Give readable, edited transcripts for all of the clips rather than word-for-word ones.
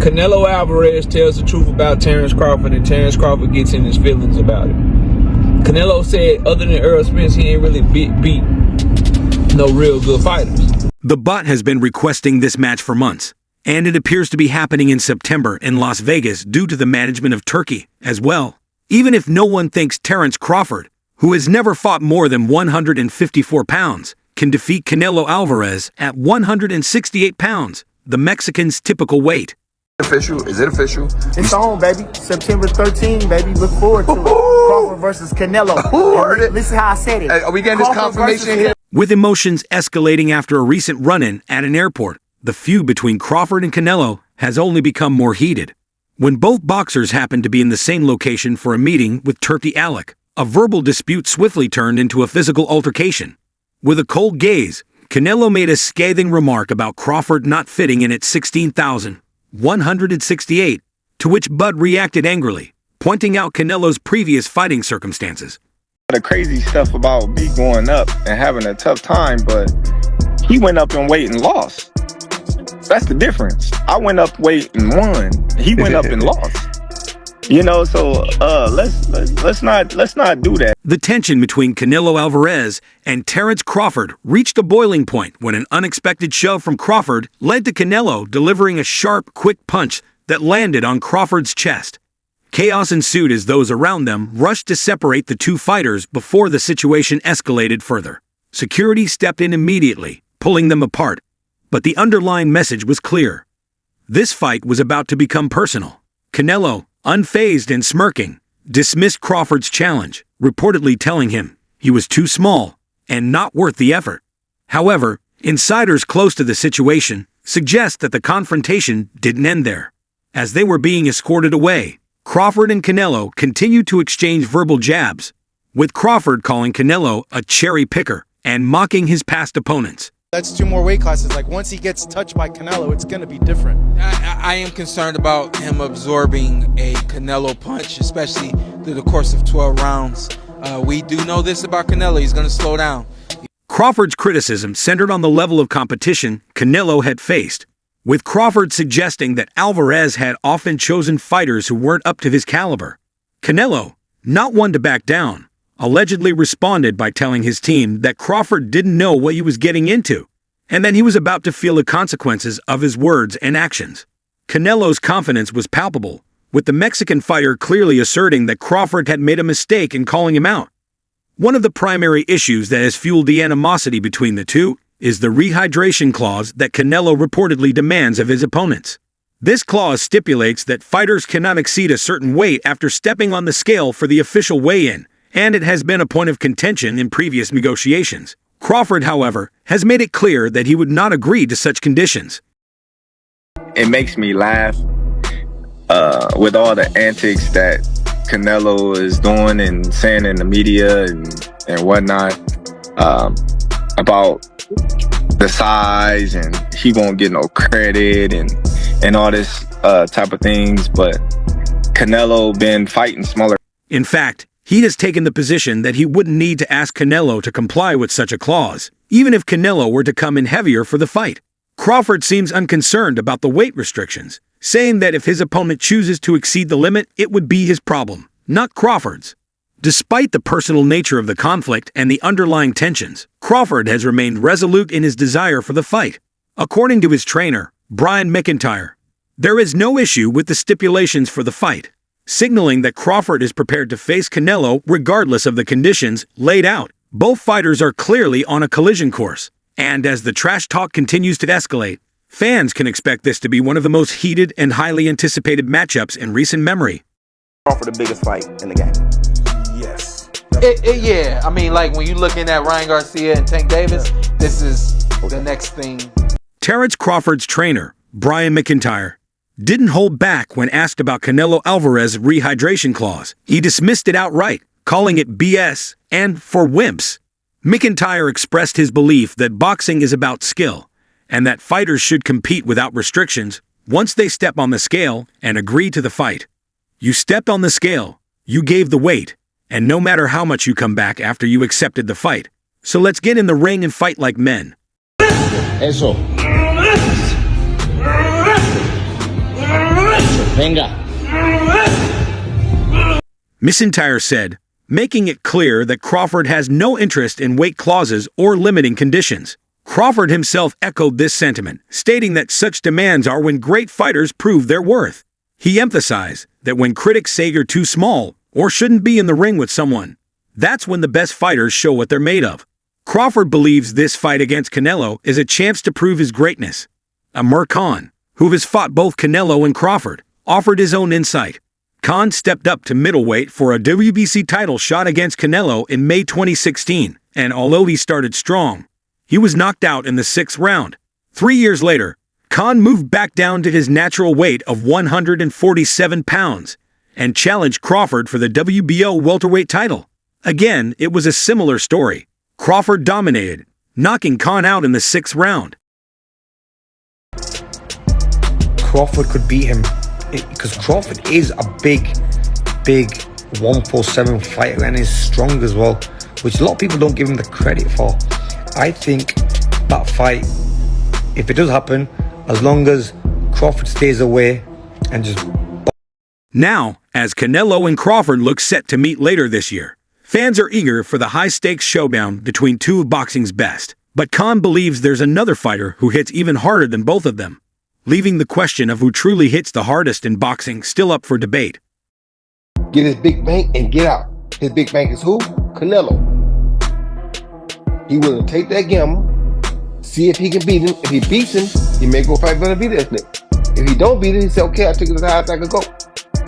Canelo Alvarez tells the truth about Terence Crawford, and Terence Crawford gets in his feelings about it. Canelo said other than Earl Spence, he ain't really beat no real good fighters. The bot has been requesting this match for months, and it appears to be happening in September in Las Vegas due to the management of Turkey as well. Even if no one thinks Terence Crawford, who has never fought more than 154 pounds, can defeat Canelo Alvarez at 168 pounds, the Mexican's typical weight. Official? Is it official? It's on, baby. September 13, baby. Look forward to it. Crawford versus Canelo. Listen how I said it. Are we getting this confirmation here? With emotions escalating after a recent run-in at an airport, the feud between Crawford and Canelo has only become more heated. When both boxers happened to be in the same location for a meeting with Turki Alek, a verbal dispute swiftly turned into a physical altercation. With a cold gaze, Canelo made a scathing remark about Crawford not fitting in at 16,168, to which Bud reacted angrily, pointing out Canelo's previous fighting circumstances. The crazy stuff about me going up and having a tough time, but he went up in weight and lost. That's the difference. I went up weight and won. He went up and lost. You know, so let's not do that. The tension between Canelo Alvarez and Terence Crawford reached a boiling point when an unexpected shove from Crawford led to Canelo delivering a sharp, quick punch that landed on Crawford's chest. Chaos ensued as those around them rushed to separate the two fighters before the situation escalated further. Security stepped in immediately, pulling them apart. But the underlying message was clear. This fight was about to become personal. Canelo, unfazed and smirking, dismissed Crawford's challenge, reportedly telling him he was too small and not worth the effort. However, insiders close to the situation suggest that the confrontation didn't end there. As they were being escorted away, Crawford and Canelo continued to exchange verbal jabs, with Crawford calling Canelo a cherry picker and mocking his past opponents. That's 2 more weight classes. Like, once he gets touched by Canelo, it's going to be different. I am concerned about him absorbing a Canelo punch, especially through the course of 12 rounds. We do know this about Canelo. He's going to slow down. Crawford's criticism centered on the level of competition Canelo had faced, with Crawford suggesting that Alvarez had often chosen fighters who weren't up to his caliber. Canelo, not one to back down, allegedly responded by telling his team that Crawford didn't know what he was getting into, and that he was about to feel the consequences of his words and actions. Canelo's confidence was palpable, with the Mexican fighter clearly asserting that Crawford had made a mistake in calling him out. One of the primary issues that has fueled the animosity between the two is the rehydration clause that Canelo reportedly demands of his opponents. This clause stipulates that fighters cannot exceed a certain weight after stepping on the scale for the official weigh-in, and it has been a point of contention in previous negotiations. Crawford, however, has made it clear that he would not agree to such conditions. It makes me laugh with all the antics that Canelo is doing and saying in the media and whatnot about the size, and he won't get no credit and all this type of things. But Canelo been fighting smaller. In fact, he has taken the position that he wouldn't need to ask Canelo to comply with such a clause, even if Canelo were to come in heavier for the fight. Crawford seems unconcerned about the weight restrictions, saying that if his opponent chooses to exceed the limit, it would be his problem, not Crawford's. Despite the personal nature of the conflict and the underlying tensions, Crawford has remained resolute in his desire for the fight. According to his trainer, Brian McIntyre, there is no issue with the stipulations for the fight, signaling that Crawford is prepared to face Canelo regardless of the conditions laid out. Both fighters are clearly on a collision course, and as the trash talk continues to escalate, fans can expect this to be one of the most heated and highly anticipated matchups in recent memory. Crawford the biggest fight in the game. Yes. Yeah, I mean, like, when you're looking at Ryan Garcia and Tank Davis, this is the next thing. Terence Crawford's trainer, Brian McIntyre, didn't hold back when asked about Canelo Alvarez's rehydration clause. He dismissed it outright, calling it BS and for wimps. McIntyre expressed his belief that boxing is about skill, and that fighters should compete without restrictions once they step on the scale and agree to the fight. You stepped on the scale, you gave the weight, and no matter how much you come back after you accepted the fight. So let's get in the ring and fight like men. Eso. McIntyre said, making it clear that Crawford has no interest in weight clauses or limiting conditions. Crawford himself echoed this sentiment, stating that such demands are when great fighters prove their worth. He emphasized that when critics say you're too small or shouldn't be in the ring with someone, that's when the best fighters show what they're made of. Crawford believes this fight against Canelo is a chance to prove his greatness. Amir Khan, who has fought both Canelo and Crawford, offered his own insight. Khan stepped up to middleweight for a WBC title shot against Canelo in May 2016, and although he started strong, he was knocked out in the 6th round. 3 years later, Khan moved back down to his natural weight of 147 pounds and challenged Crawford for the WBO welterweight title. Again, it was a similar story. Crawford dominated, knocking Khan out in the 6th round. Crawford could beat him because Crawford is a big 147 fighter and is strong as well, which a lot of people don't give him the credit for. I think that fight, if it does happen, as long as Crawford stays away and just... Now, as Canelo and Crawford look set to meet later this year, fans are eager for the high-stakes showdown between two of boxing's best. But Khan believes there's another fighter who hits even harder than both of them, leaving the question of who truly hits the hardest in boxing still up for debate. Get his big bank and get out. His big bank is who? Canelo. He willing to take that gamble, see if he can beat him. If he beats him, he may go fight Benavidez next. If he don't beat him, he say, okay, I took it as high as I could go.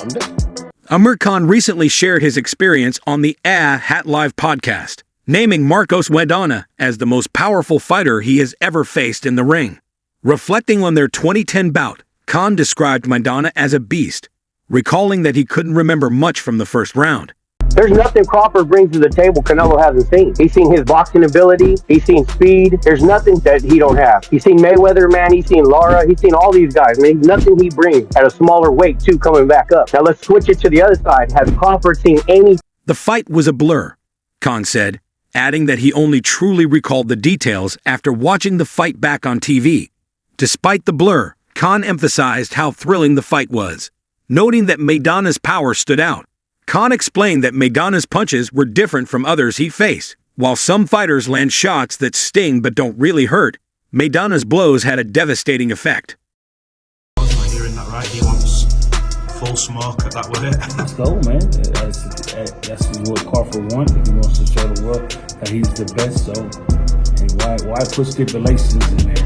I'm done. Amir Khan recently shared his experience on the Hat Live podcast, naming Marcos Maidana as the most powerful fighter he has ever faced in the ring. Reflecting on their 2010 bout, Khan described Maidana as a beast, recalling that he couldn't remember much from the first round. There's nothing Crawford brings to the table Canelo hasn't seen. He's seen his boxing ability. He's seen speed. There's nothing that he don't have. He's seen Mayweather, man. He's seen Lara. He's seen all these guys. I mean, nothing he brings at a smaller weight, too, coming back up. Now, let's switch it to the other side. Has Crawford seen any... The fight was a blur, Khan said, adding that he only truly recalled the details after watching the fight back on TV. Despite the blur, Khan emphasized how thrilling the fight was, noting that Maidana's power stood out. Khan explained that Maidana's punches were different from others he faced. While some fighters land shots that sting but don't really hurt, Maidana's blows had a devastating effect. Am I hearing that right? He wants full smoke at that, with it. Let's go, man. That's what Crawford wants. He wants to show the world that he's the best. So, and why put stipulations in there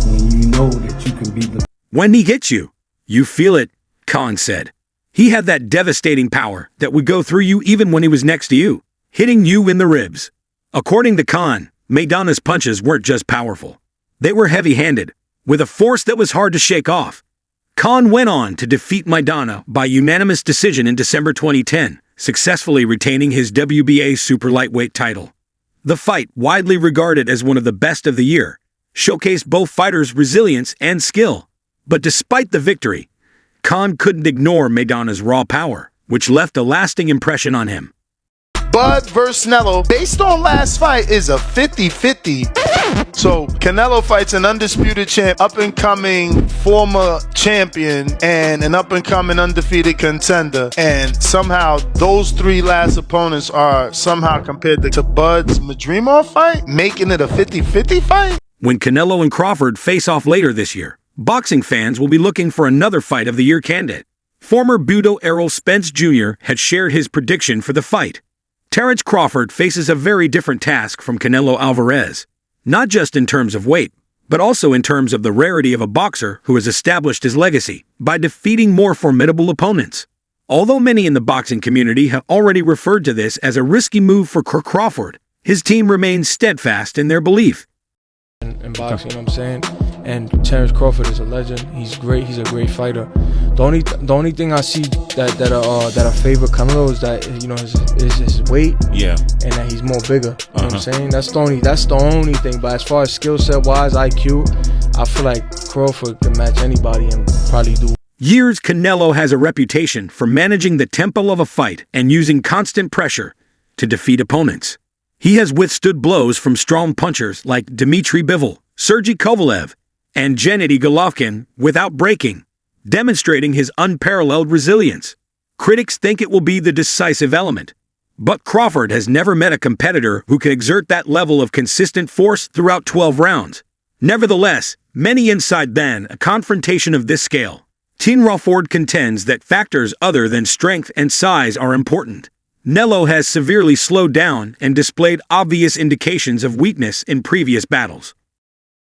when you know that you can be the... When he hits you, you feel it, Khan said. He had that devastating power that would go through you even when he was next to you, hitting you in the ribs. According to Khan, Maidana's punches weren't just powerful. They were heavy-handed, with a force that was hard to shake off. Khan went on to defeat Maidana by unanimous decision in December 2010, successfully retaining his WBA super lightweight title. The fight, widely regarded as one of the best of the year, showcased both fighters' resilience and skill. But despite the victory, Khan couldn't ignore Maidana's raw power, which left a lasting impression on him. Bud versus Canelo, based on last fight, is a 50-50. So Canelo fights an undisputed champ, up-and-coming former champion, and an up-and-coming undefeated contender. And somehow those three last opponents are somehow compared to Bud's Madrimov fight, making it a 50-50 fight? When Canelo and Crawford face off later this year, boxing fans will be looking for another Fight of the Year candidate. Former Budo Errol Spence Jr. had shared his prediction for the fight. Terence Crawford faces a very different task from Canelo Alvarez, not just in terms of weight, but also in terms of the rarity of a boxer who has established his legacy by defeating more formidable opponents. Although many in the boxing community have already referred to this as a risky move for Crawford, his team remains steadfast in their belief. In boxing, you know what I'm saying? And Terence Crawford is a legend. He's great. He's a great fighter. The only thing I see that I favor Canelo is that, you know, is his weight. Yeah. And that he's more bigger. You know what I'm saying? That's the only thing. But as far as skill set wise, IQ, I feel like Crawford can match anybody and probably do. Years Canelo has a reputation for managing the tempo of a fight and using constant pressure to defeat opponents. He has withstood blows from strong punchers like Dmitry Bivol, Sergey Kovalev, and Gennady Golovkin without breaking. demonstrating his unparalleled resilience. Critics think it will be the decisive element. But Crawford has never met a competitor who can exert that level of consistent force throughout 12 rounds. Nevertheless, many inside then a confrontation of this scale. Crawford contends that factors other than strength and size are important. Canelo has severely slowed down and displayed obvious indications of weakness in previous battles.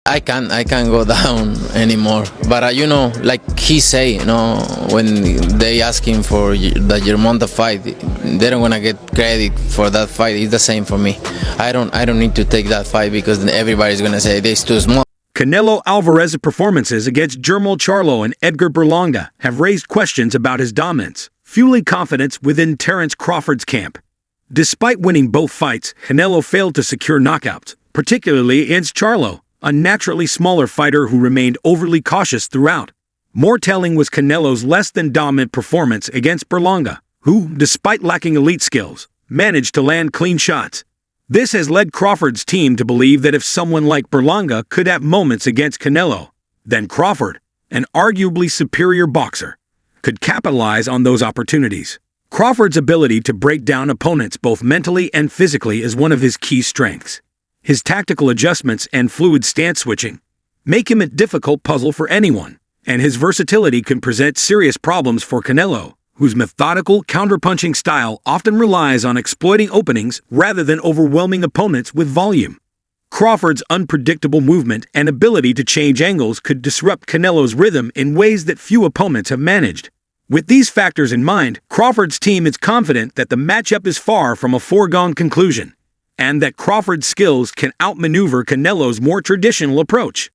I can't go down anymore. But you know, like he say, you know, when they ask him for the Germonta fight, they don't wanna get credit for that fight. It's the same for me. I don't need to take that fight because then everybody's gonna say this too small. Canelo Alvarez's performances against Jermall Charlo and Edgar Berlanga have raised questions about his dominance, fueling confidence within Terence Crawford's camp. Despite winning both fights, Canelo failed to secure knockouts, particularly against Charlo, a naturally smaller fighter who remained overly cautious throughout. More telling was Canelo's less than dominant performance against Berlanga, who, despite lacking elite skills, managed to land clean shots. This has led Crawford's team to believe that if someone like Berlanga could have moments against Canelo, then Crawford, an arguably superior boxer, could capitalize on those opportunities. Crawford's ability to break down opponents both mentally and physically is one of his key strengths. His tactical adjustments and fluid stance switching make him a difficult puzzle for anyone, and his versatility can present serious problems for Canelo, whose methodical counterpunching style often relies on exploiting openings rather than overwhelming opponents with volume. Crawford's unpredictable movement and ability to change angles could disrupt Canelo's rhythm in ways that few opponents have managed. With these factors in mind, Crawford's team is confident that the matchup is far from a foregone conclusion, and that Crawford's skills can outmaneuver Canelo's more traditional approach.